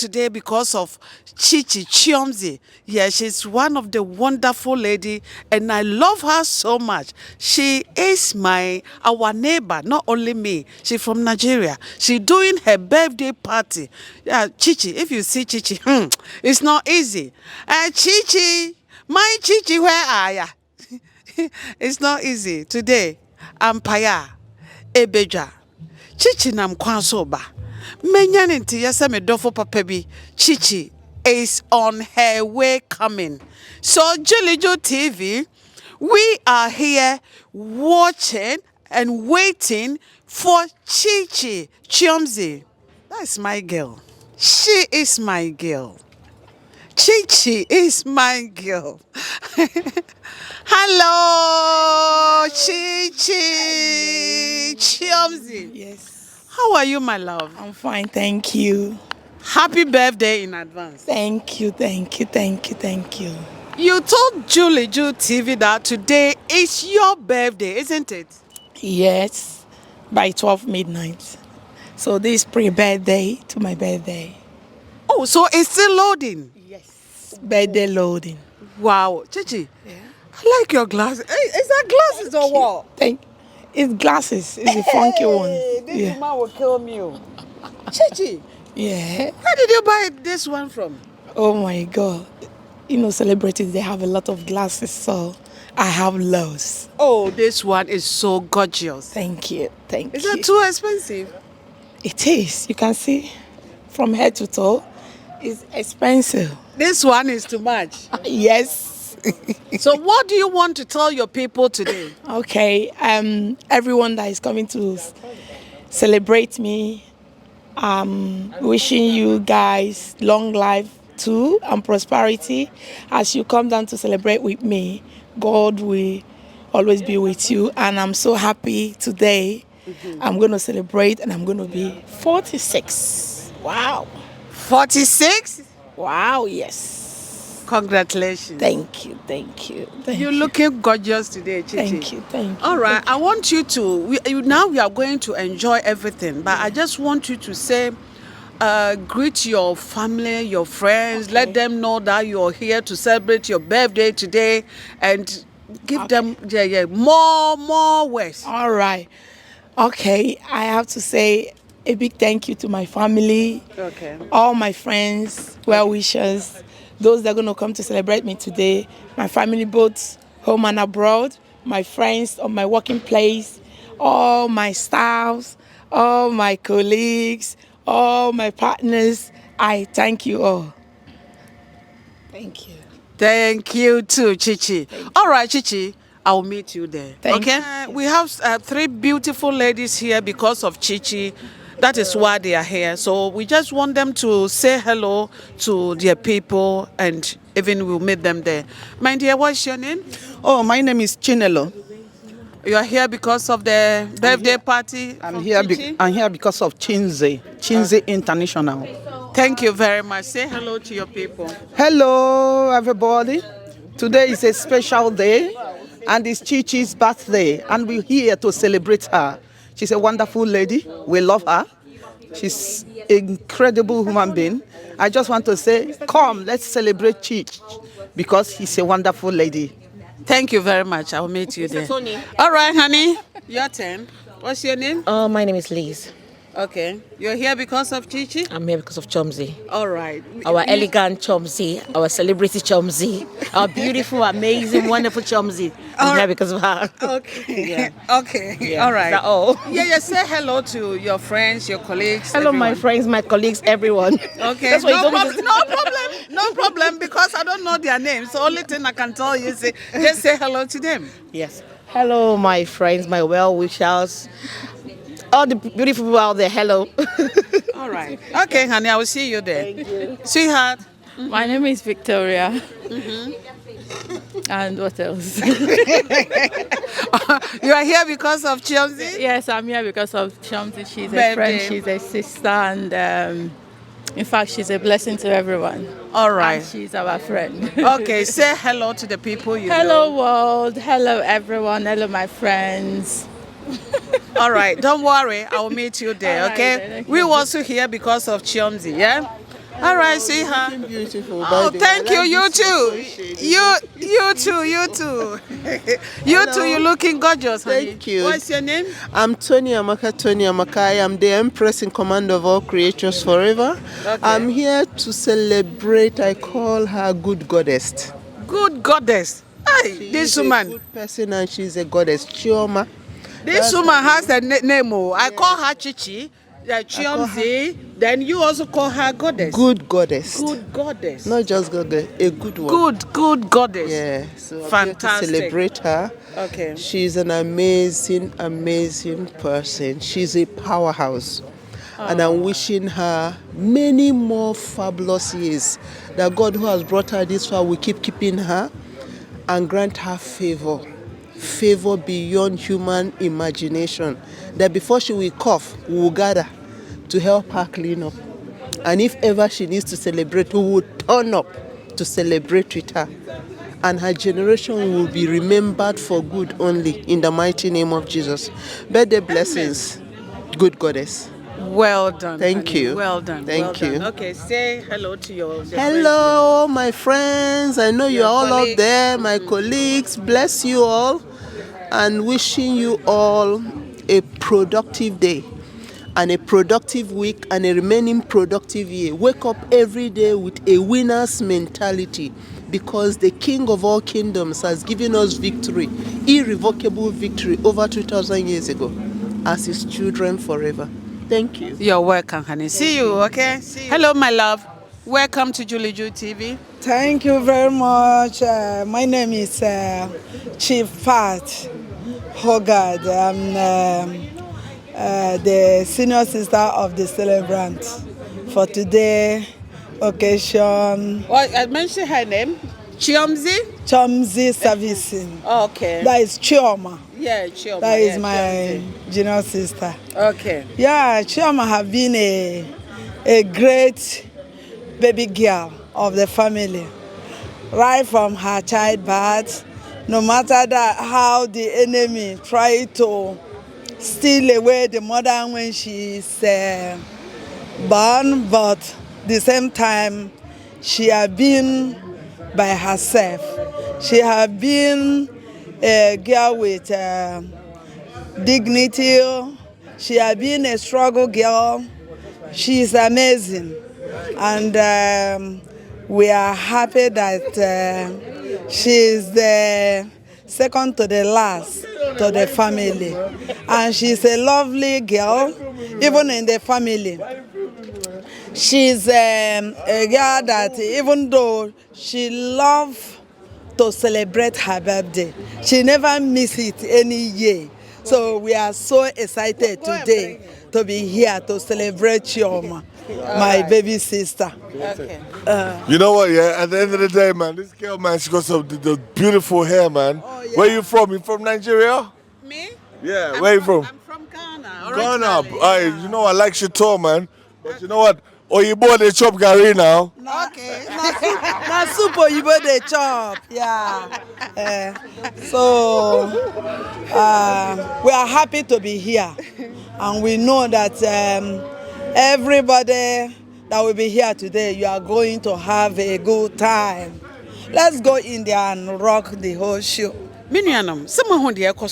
today because of Chommzy. Yeah, she's one of the wonderful lady, and I love her so much. She is our neighbor, not only me. She's from Nigeria. She's doing her birthday party. Yeah, Chichi, if you see Chichi, it's not easy. Chichi, my Chichi, where are ya? It's not easy. Today, Ampaya, Ebeja, Chichi nam kwansoba. Menya nti yesa me dofo papa bi. Chichi is on her way coming. So Julie Juu TV, we are here watching and waiting for Chommzy. That's my girl. She is my girl. Chichi is my girl. Hello, Chichi. Chommzy. Yes. How are you, my love? I'm fine, thank you. Happy birthday in advance. Thank you, thank you, thank you, thank you. You told Julie Juu TV that today is your birthday, isn't it? Yes, by 12 midnight. So this is pre-birthday to my birthday. Oh, so it's still loading? Yes. Birthday loading. Wow. Chichi, Yeah. I like your glasses. Hey, is that glasses or what? It's glasses. It's the funky one. This woman will kill me. Chichi, Yeah. where did you buy this one from? Oh my God. You know, celebrities, they have a lot of glasses, so I have loads. Oh, this one is so gorgeous. Thank you, thank you. Is that too expensive? It is. You can see from head to toe. It's expensive. This one is too much. Yes. So what do you want to tell your people today? Okay. Everyone that is coming to celebrate me, wishing you guys long life too and prosperity. As you come down to celebrate with me, God will always be with you. And I'm so happy today. I'm going to celebrate and I'm going to be 46. Wow. 46? Wow, yes. Congratulations. Thank you, thank you. You're looking gorgeous today, Chichi. Thank you, thank you. All right, I want you to, now we are going to enjoy everything, but I just want you to say, greet your family, your friends, let them know that you're here to celebrate your birthday today, and give them more words. All right. Okay, I have to say a big thank you to my family, all my friends, well-wishers, those that are going to come to celebrate me today, my family both home and abroad, my friends on my working place, all my staffs, all my colleagues, all my partners. I thank you all. Thank you. Thank you too, Chichi. All right, Chichi, I'll meet you there. Thank you. We have 3 beautiful ladies here because of Chichi. That is why they are here. So we just want them to say hello to their people, and even we'll meet them there. My dear, what's your name? Oh, my name is Chinelo. You are here because of the birthday party? I'm here because of Chommzy International. Thank you very much. Say hello to your people. Hello, everybody. Today is a special day, and it's Chichi's birthday, and we're here to celebrate her. She's a wonderful lady. We love her. She's an incredible human being. I just want to say, come, let's celebrate Chichi, because she's a wonderful lady. Thank you very much. I'll meet you there. All right, honey. Your turn. What's your name? My name is Liz. Okay. You're here because of Chichi? I'm here because of Chommzy. All right. Our elegant Chommzy, our celebrity Chommzy, our beautiful, amazing, wonderful Chommzy. I'm here because of her. Okay. Yeah. Okay. Yeah. All right. Is that all? Yeah. Say hello to your friends, your colleagues. Hello, everyone. my friends, my colleagues, everyone. Okay. That's what you told me to say. No problem, because I don't know their names. So only thing I can tell you is just say hello to them. Yes. Hello, my friends, my well-wishers. All the beautiful people out there, hello. All right. Okay, honey, I will see you there. Thank you. Sweetheart. My name is Victoria. And what else? You are here because of Chommzy? Yes, I'm here because of Chommzy. She's Birthday. a friend, she's a sister, and in fact, she's a blessing to everyone. All right. And she's our friend. Okay, say hello to the people you Hello, know. world. Hello, everyone. Hello, my friends. All right, don't worry, I'll meet you there, All right, okay? then, okay. We're also here because of Chommzy, yeah? All right, see her. Looking beautiful. Oh, by the way. thank I you. like You this so too. shady. You too. You too. You too. You're looking gorgeous, honey. Thank you. What's your name? I'm Tony Amaka. I am the Empress in command of all creatures forever. Okay. I'm here to celebrate. I call her good goddess. Good goddess. Hey, this She's a woman. good person and she's a goddess. Chioma. This That's woman her has a name. Oh. I call her Chichi. Chommzy. Then you also call her goddess. Good goddess. Good goddess. Not just goddess, a good one. Good goddess. Yeah, so I'm here to Fantastic. celebrate her. Okay. She's an amazing person. She's a powerhouse. And I'm wishing her many more fabulous years. That God who has brought her this far will keeping her and grant her favor. Favor beyond human imagination. That before she will cough, we will gather to help her clean up. And if ever she needs to celebrate, we will turn up to celebrate with her. And her generation will be remembered for good only in the mighty name of Jesus. Birthday blessings, good goddess. Well done. Thank honey. you. Well done. Thank well you. Done. Okay, say hello to your. Hello, my friends. I know you're all colleagues. out there, my colleagues. Bless you all and wishing you all a productive day and a productive week and a remaining productive year. Wake up every day with a winner's mentality because the King of all kingdoms has given us victory, irrevocable victory over 2,000 years ago as his children forever. Thank you. You're welcome, honey. See you, okay? See you. Hello, my love. Welcome to Julie Juu TV. Thank you very much. My name is Chief Pat Hogard. I'm the senior sister of the Celebrant for today occasion. Well, I mentioned her name. Chommzy? Chommzy servicing. Oh, okay. That is Chioma. Yeah, Chioma. That is yeah, my Chommzy. junior sister. Okay. Yeah, Chioma have been a great baby girl of the family. Right from her childbirth, no matter that how the enemy tried to steal away the mother when she is born, but the same time she has been by herself. She has been a girl with dignity. She has been a struggle girl. She is amazing, and we are happy that she is the second to the last to the family, and she's a lovely girl, even in the family. She's a girl that even though she loves to celebrate her birthday, she never miss it any year. So we are so excited today to be here to celebrate Chioma, my baby sister. Okay. You know what, yeah? At the end of the day, man, this girl, man, she got some the beautiful hair, man. Oh, yeah. Where you from? You from Nigeria? Me? Yeah, where you from? I'm from Ghana. Ghana. originally, Aye, yeah. you know I like Chateau, man. But you know what? Oh, you bought the chop gari now. Okay. Na soup oyibo dey chop, yeah. So we are happy to be here, and we know that everybody that will be here today, you are going to have a good time. Let's go in there and rock the whole show. Minianum, someone who the echo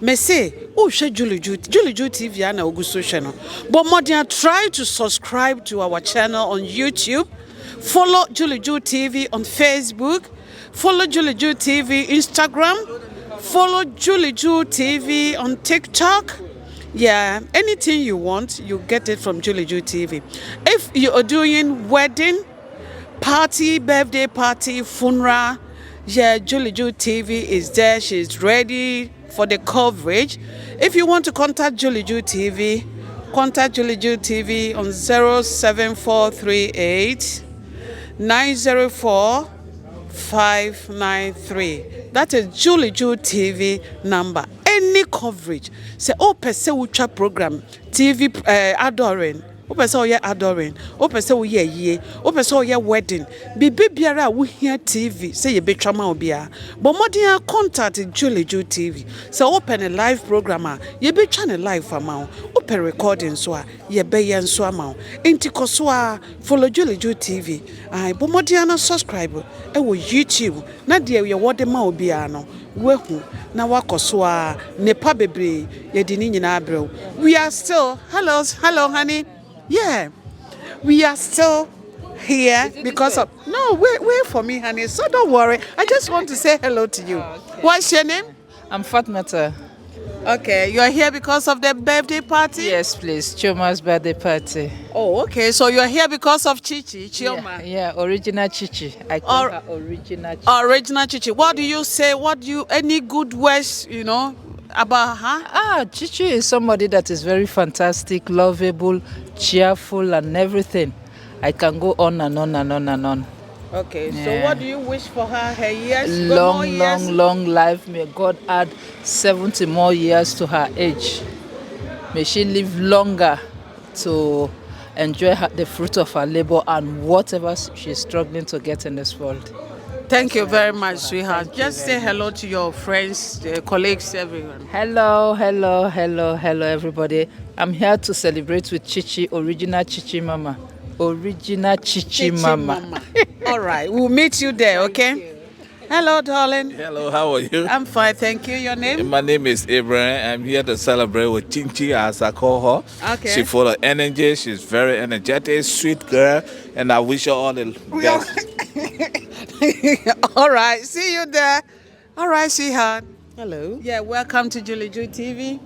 me say, oh, she Julie Juu TV and Augusto channel. But more than try to subscribe to our channel on YouTube, follow Julie Juu TV on Facebook, follow Julie Juu TV Instagram, follow Julie Juu TV on TikTok. Yeah, anything you want, you get it from Julie Juu TV. If you are doing wedding, party, birthday party, funeral, yeah, Julie Juu TV is there. She's ready for the coverage. If you want to contact Julie Juu TV, contact Julie Juu TV on 07438 904 593. That is Julie Juu TV number. Any coverage, say, oh, per se ultra program, TV adoring, wopɛ sɛ woyɛ adoring, wopɛ sɛ woyɛ yie, wopɛ sɛ woyɛ wedding, biribi biara a wohia TV sɛ yɛbɛtwa ma wo biara. Bɔ mmɔden a contact Julie Juu TV. Sɛ wopɛ ne live program a yɛbɛtwa ne live ama wo. Wopɛ recording so a yɛbɛyɛ nso ama wo. Enti kɔ so a follow Julie Juu TV. Ai bɔ mmɔden na subscribe ɛwɔ YouTube. Na deɛ yɛwɔ de ma wo biara no wehu na wakɔ so a nepa bebre yɛde ne nyinaa brɛ wo. We are still hello honey. Yeah, we are still here because of no wait for me honey, so don't worry, I just want to say hello to you. Okay. What's your name? I'm Fatmata. Okay, you're here because of the birthday party? Yes, please. Chioma's birthday party. Oh, okay. So you're here because of Chioma? Yeah, original Chichi. I call her original Chichi. Original Chichi. What do you say? Any good words, about her? Chichi is somebody that is very fantastic, lovable, cheerful, and everything. I can go on and on and on and on. Okay, yeah. So what do you wish for her? Her years? Long life. May God add 70 more years to her age. May she live longer to enjoy the fruit of her labor and whatever she's struggling to get in this world. Thank you very much, sweetheart. Just say hello to your friends, colleagues, everyone. Hello, everybody. I'm here to celebrate with Chichi, original Chichi Mama. Original Chichi Mama. All right, we'll meet you there, okay? Hello, darling. Hello, how are you? I'm fine, thank you. Your name? My name is Abraham. I'm here to celebrate with Chinchi, as I call her. Okay. She's full of energy. She's very energetic, sweet girl, and I wish her all the best. All right, see you there. All right, sweetheart. Hello. Yeah, welcome to Julie Juu TV.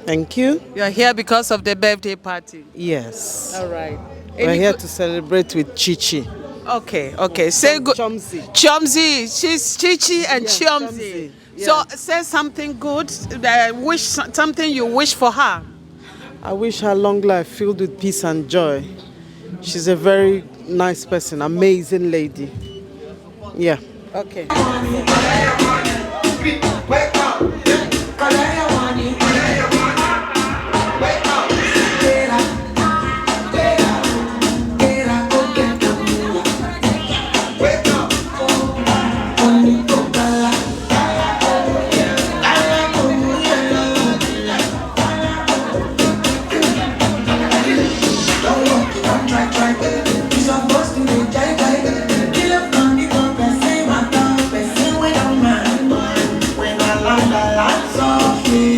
Thank you. You're here because of the birthday party. Yes. All right. We're here to celebrate with Chichi. Okay. Say good. Chommzy. Chommzy. She's Chichi and Chommzy. Yes. So say something good. Something you wish for her. I wish her long life filled with peace and joy. She's a very nice person, amazing lady. Yeah. Okay. Softly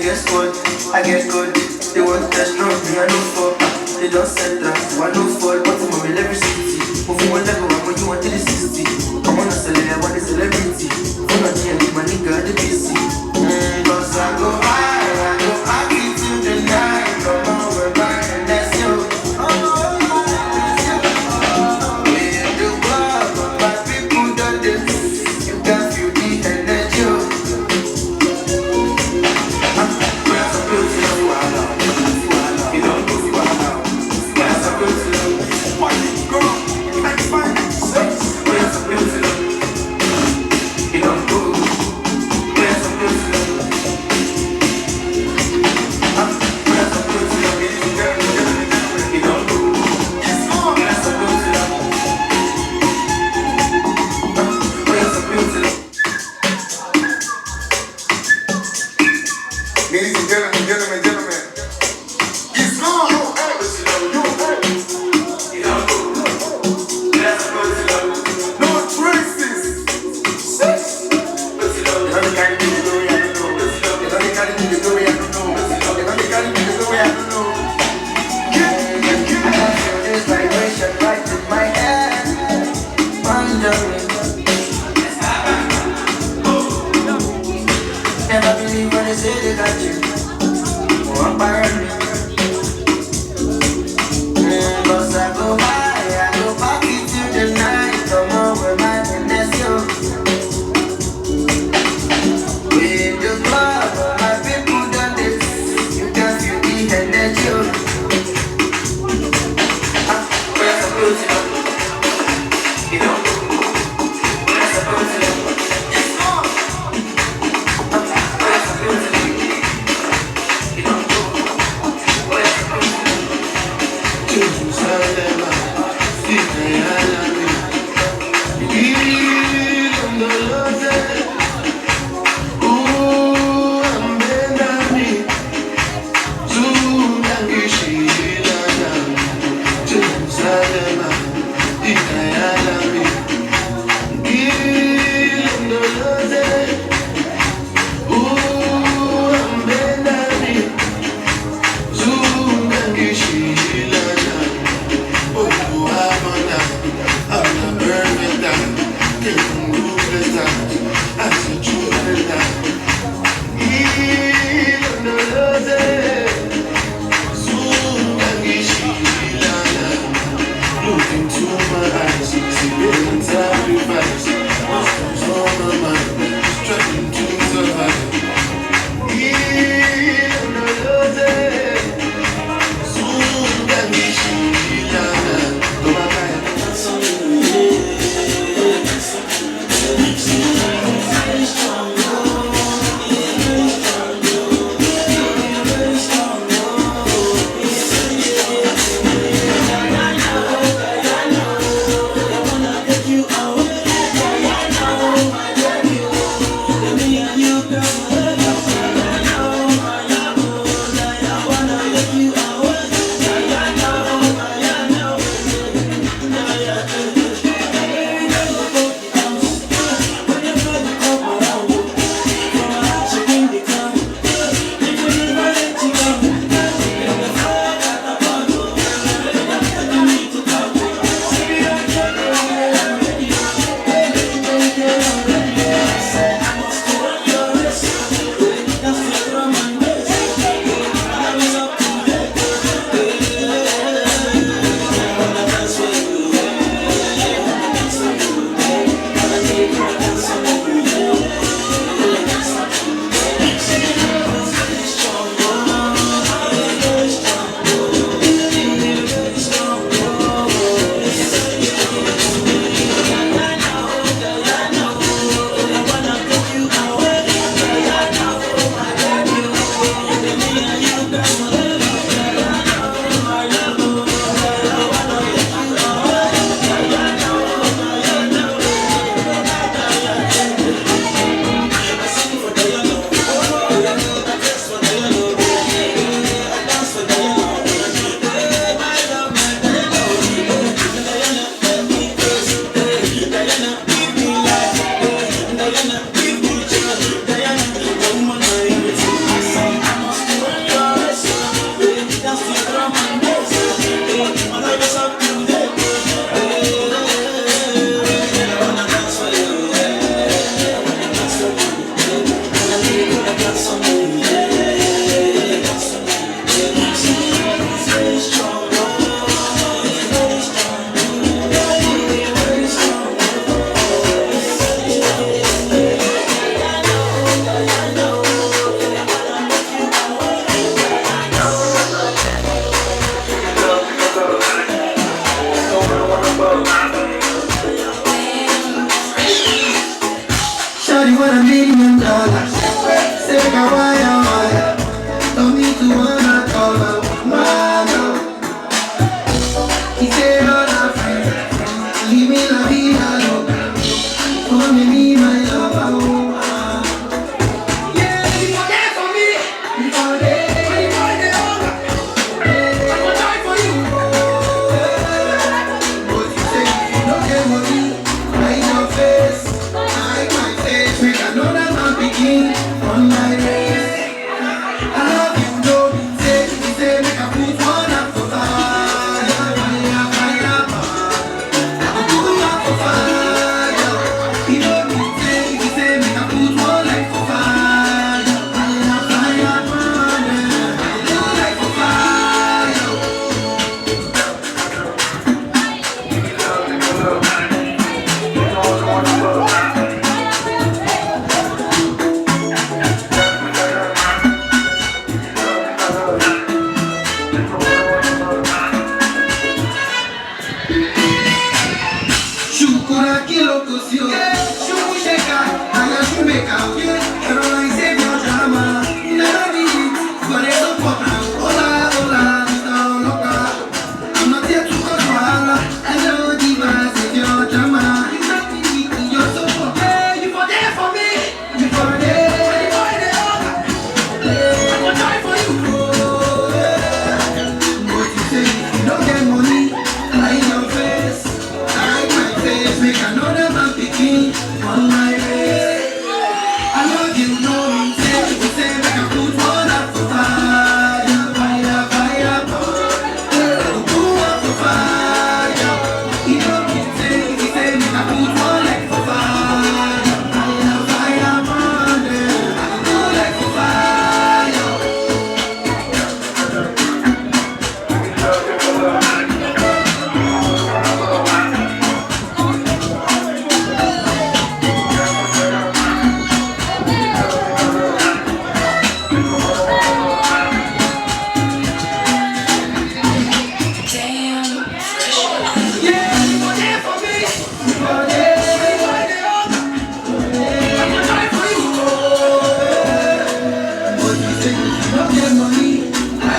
guess what? I get good. They want to destroy me, I know for. They don't set that, so I know for. But I'm in every city. Moving one level, I'm when you want to the 60. I'm on a celebrity, I want a celebrity. I'm not here with my nigga, the busy. Cause I go high till the night. Come on, we're back and that's you. In the club, my people done this. You can feel the energy. Ladies and gentlemen, it's gone. No traces. Never believe when they say they got you. One by me. Cause I go party till the night. Come on, we're mad and that's you. In the club, my people done this. You can feel the energy. We're supposed to know. You know. We're supposed to know. It's on. We're supposed to know. You know.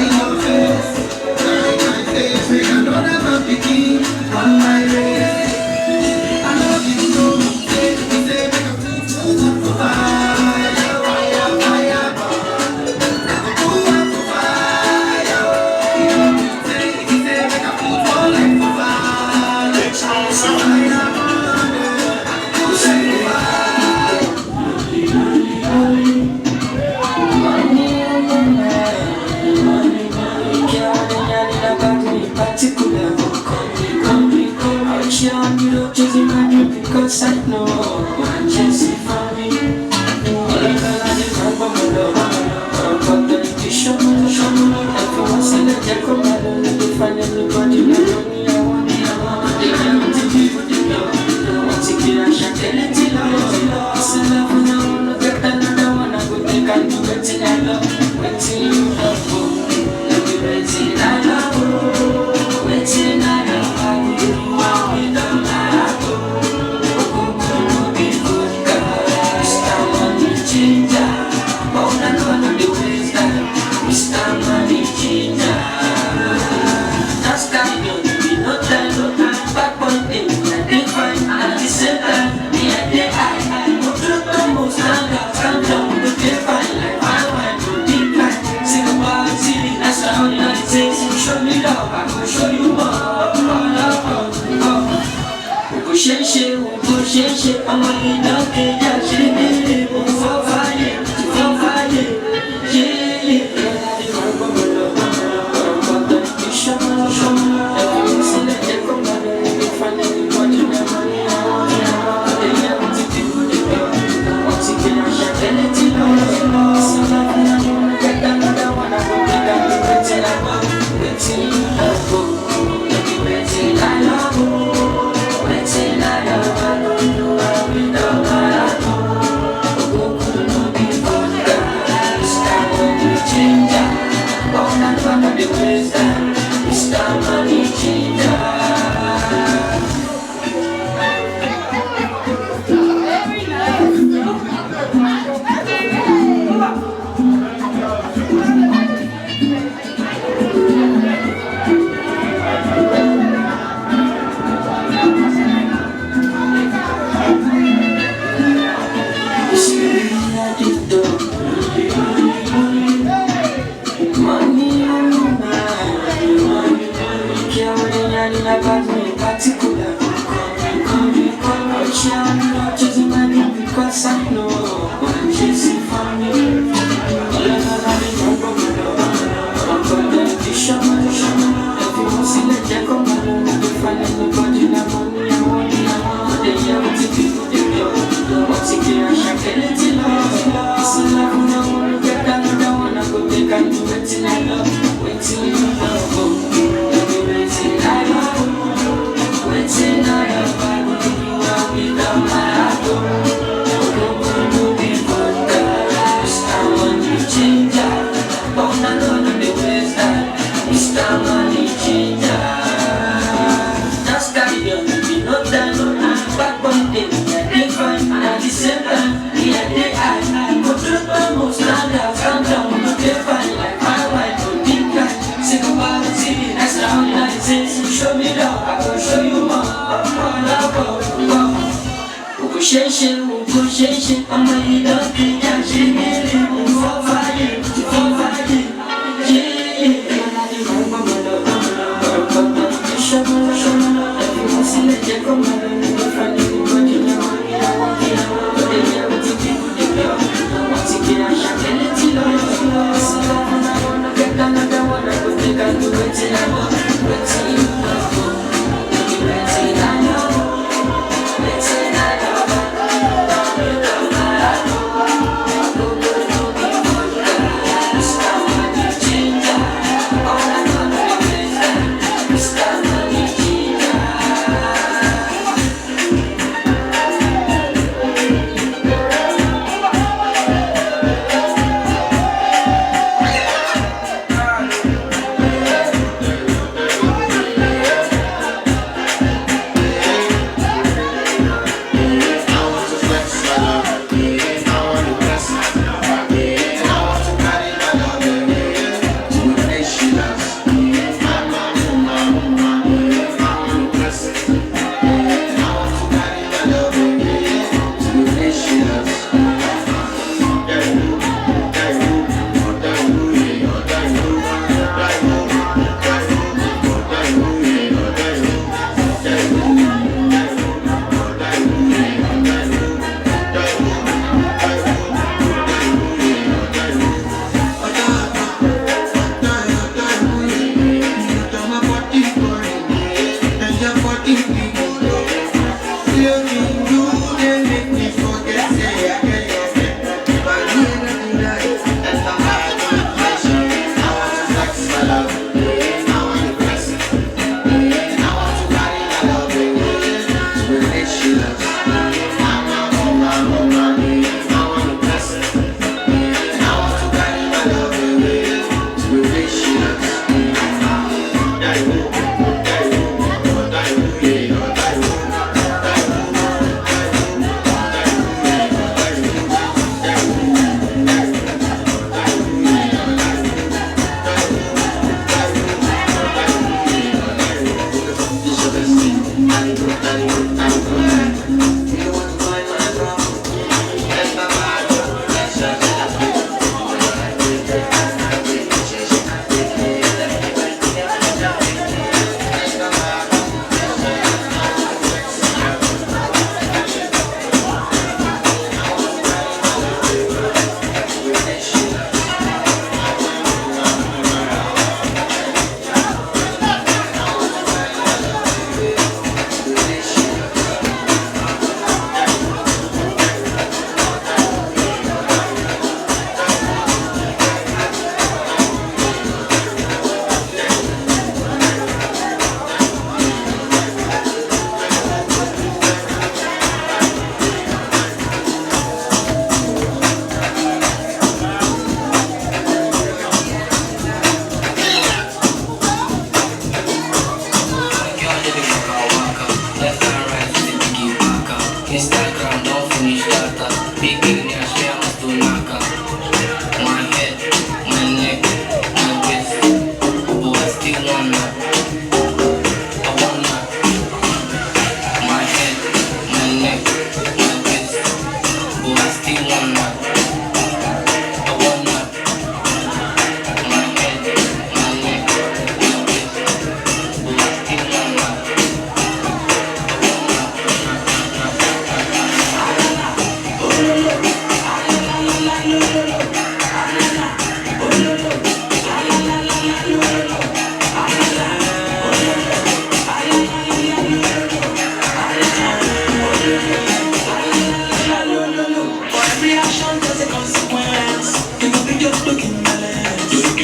your face, my face. Make I don't ever begin on my race. I love you so much. Say, make a put up for fire, fire, fire. Put up for fire. Say, make a put all life for fire. Let's roll some fire. Say fire. Because I know I'm just for me. All I got is my mama. But the show me. Everyone say that they're coming. Let me find everybody. I want they can't take you. They want to get a shot. They let it love. It's a love when I want to get another one. I go think I do waiting I love. Waiting you love. Let me waiting I love. Waiting I love. I will do what we don't like. Show me love, I will show you more. I'm only not getting that shit. For fire, because I know I'm chasing for me. Everyone see that they come along, they find everybody that money I want. They hear what you do, they know. What's it here, I shall get it in love. It's a love, I want to get another one. I go take and do it till I love. Wait till you love, let me wait till I love. Wait till I love, I will give you all without my heart. Show me love, I will show you more. I'm a little bit for fire.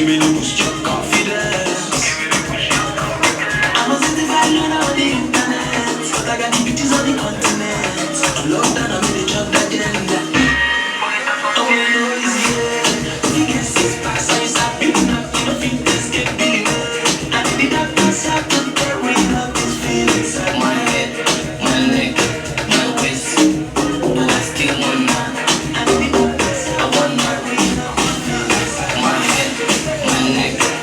Give me the boost your confidence. I'm a certified learner on the internet, but I got the beauties on the continent. Lockdown, I'm in the job agenda. I wanna know is here. We get 6 packs, so you start building up. You don't think this get big. I did that myself to carry up these feelings inside my head, my neck, my waist. But I still want that. I did that myself, I want my ring up. My head, my neck.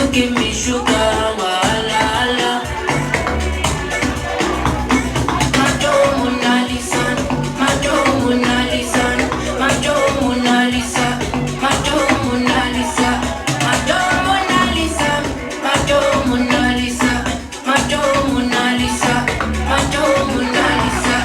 you give me sugar, wahala. Macho Mona Lisa, Macho Mona Lisa, Macho Mona Lisa, Macho Mona Lisa, Macho Mona Lisa, Macho Mona Lisa, Macho Mona Lisa, Macho Mona Lisa.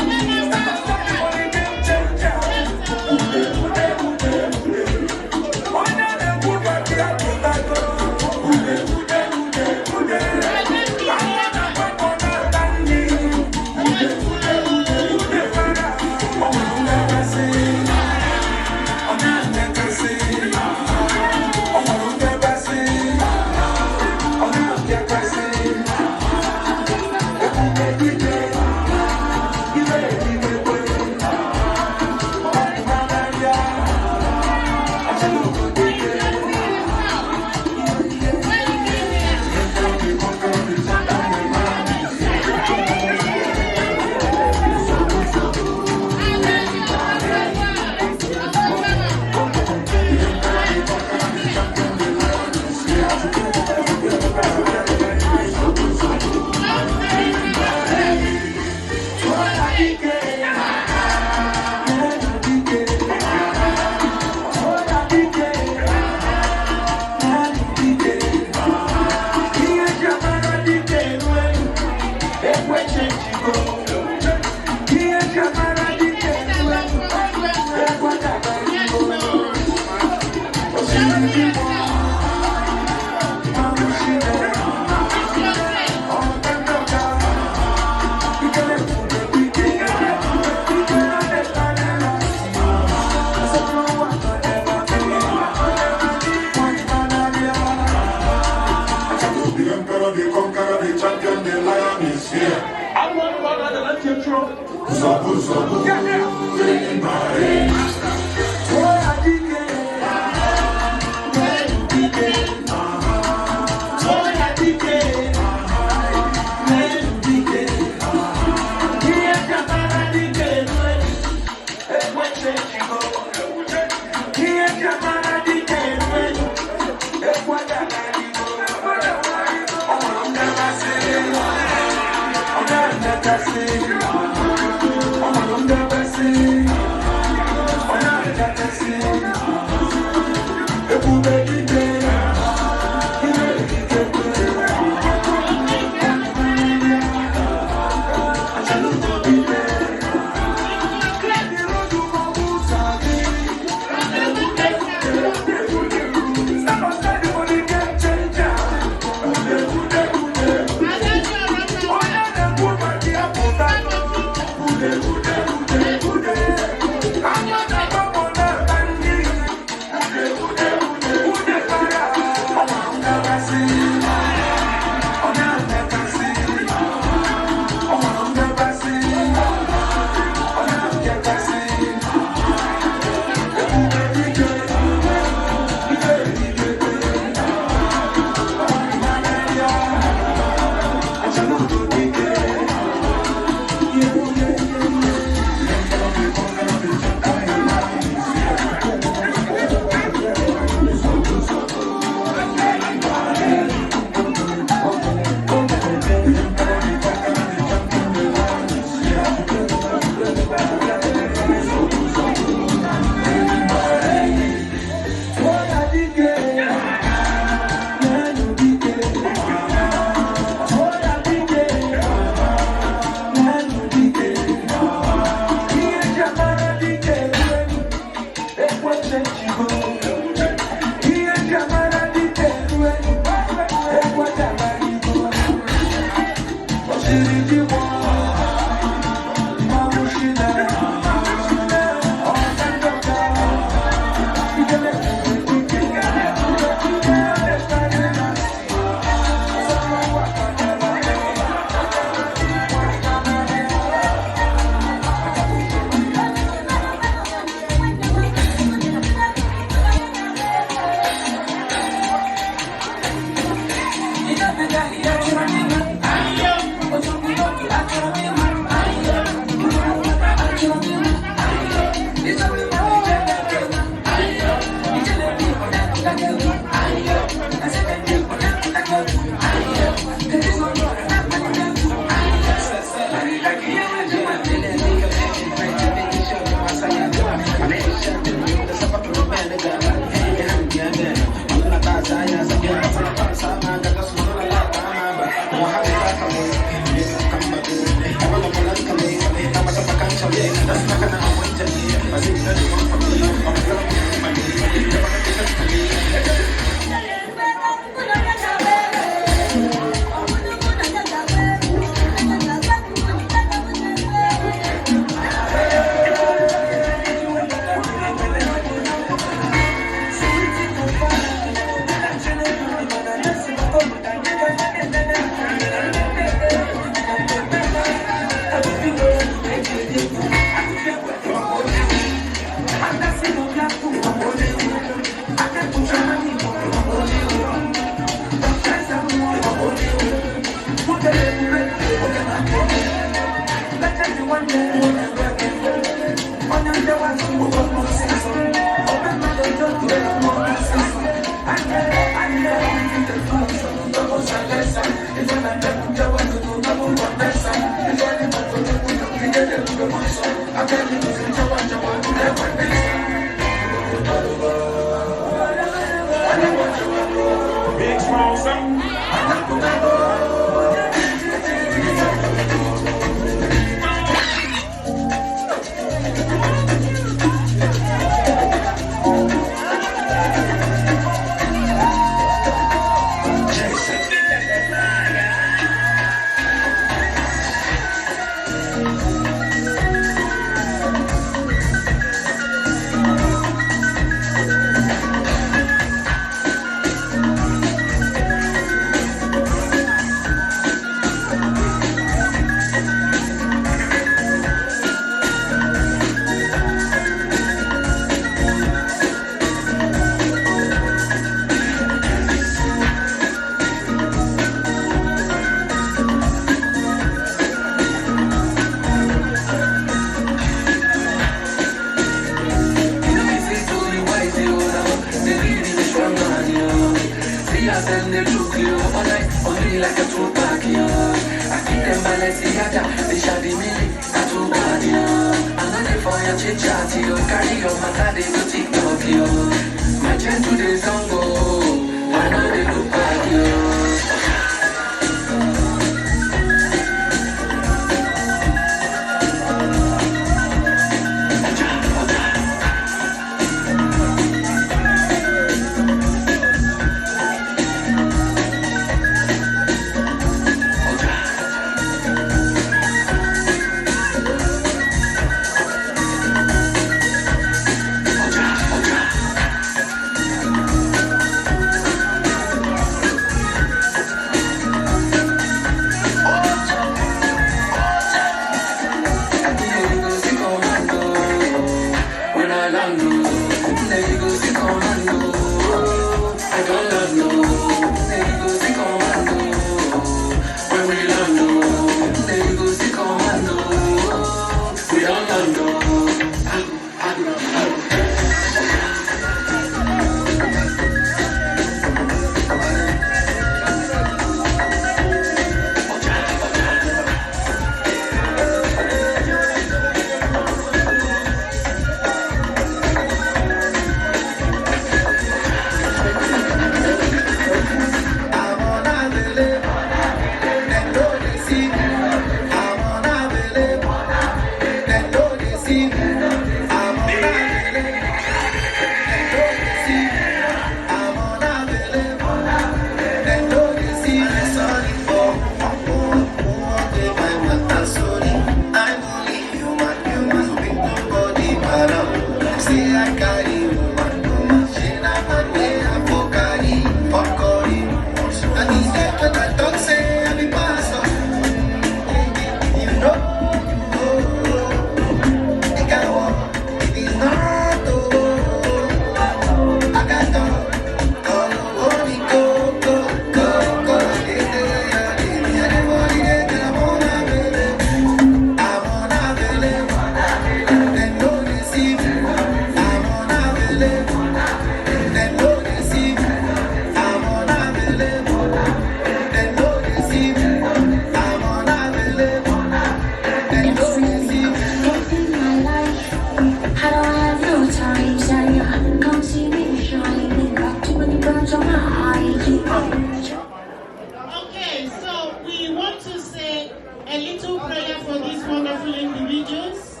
Okay, so we want to say a little prayer for these wonderful individuals.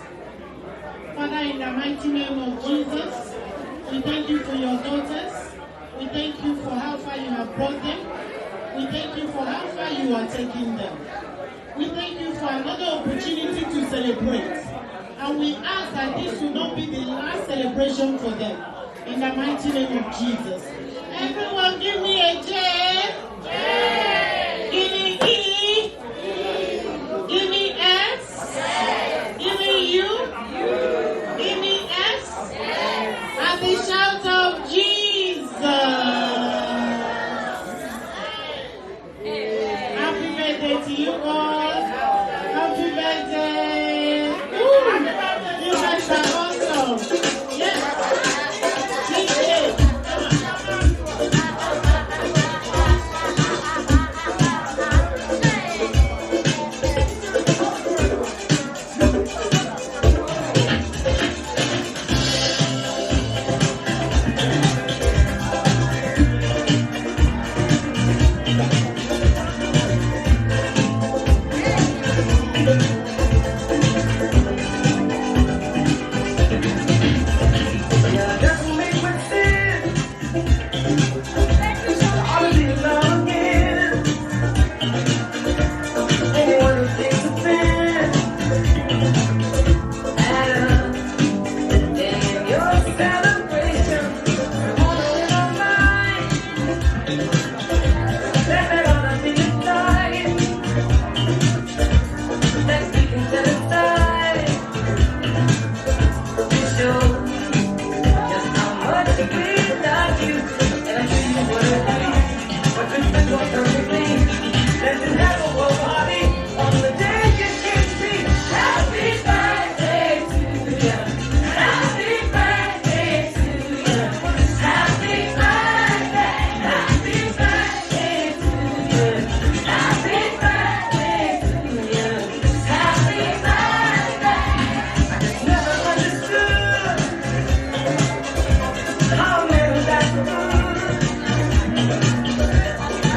Father, in the mighty name of Jesus, we thank you for your daughters. We thank you for how far you have brought them. We thank you for how far you are taking them. We thank you for another opportunity to celebrate. And we ask that this will not be the last celebration for them. In the mighty name of Jesus. Everyone give me a J. J. Give me E. Give me S. Give me U. Give me S. At the shout of Jesus. Happy birthday to you all. Happy birthday. Ooh, you guys are awesome. Yes.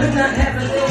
Could not have a